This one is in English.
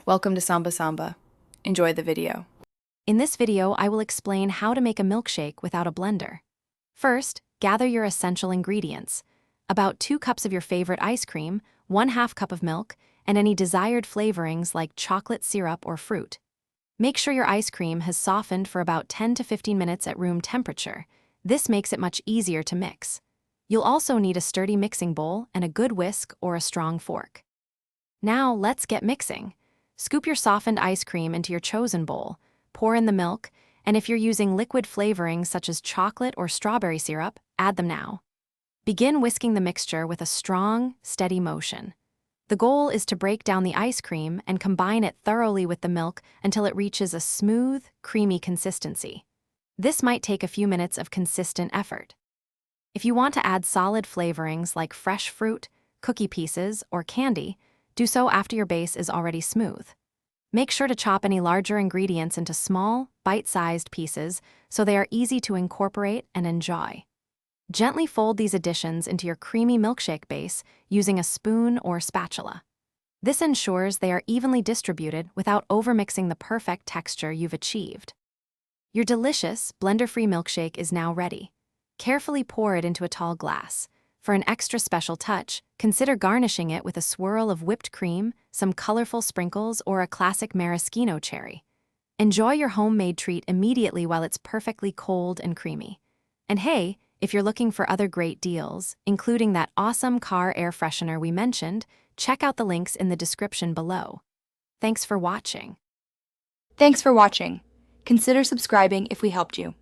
Welcome to Samba Samba. Enjoy the video. In this video, I will explain how to make a milkshake without a blender. First, gather your essential ingredients. About 2 cups of your favorite ice cream, 1/2 cup of milk, and any desired flavorings like chocolate syrup or fruit. Make sure your ice cream has softened for about 10 to 15 minutes at room temperature. This makes it much easier to mix. You'll also need a sturdy mixing bowl and a good whisk or a strong fork. Now let's get mixing. Scoop your softened ice cream into your chosen bowl, pour in the milk, and if you're using liquid flavorings such as chocolate or strawberry syrup, add them now. Begin whisking the mixture with a strong, steady motion. The goal is to break down the ice cream and combine it thoroughly with the milk until it reaches a smooth, creamy consistency. This might take a few minutes of consistent effort. If you want to add solid flavorings like fresh fruit, cookie pieces, or candy, do so after your base is already smooth. Make sure to chop any larger ingredients into small, bite-sized pieces so they are easy to incorporate and enjoy. Gently fold these additions into your creamy milkshake base using a spoon or spatula. This ensures they are evenly distributed without overmixing the perfect texture you've achieved. Your delicious, blender-free milkshake is now ready. Carefully pour it into a tall glass. For an extra special touch, consider garnishing it with a swirl of whipped cream, some colorful sprinkles, or a classic maraschino cherry. Enjoy your homemade treat immediately while it's perfectly cold and creamy. And hey, if you're looking for other great deals, including that awesome car air freshener we mentioned, check out the links in the description below. Thanks for watching. Thanks for watching. Consider subscribing if we helped you.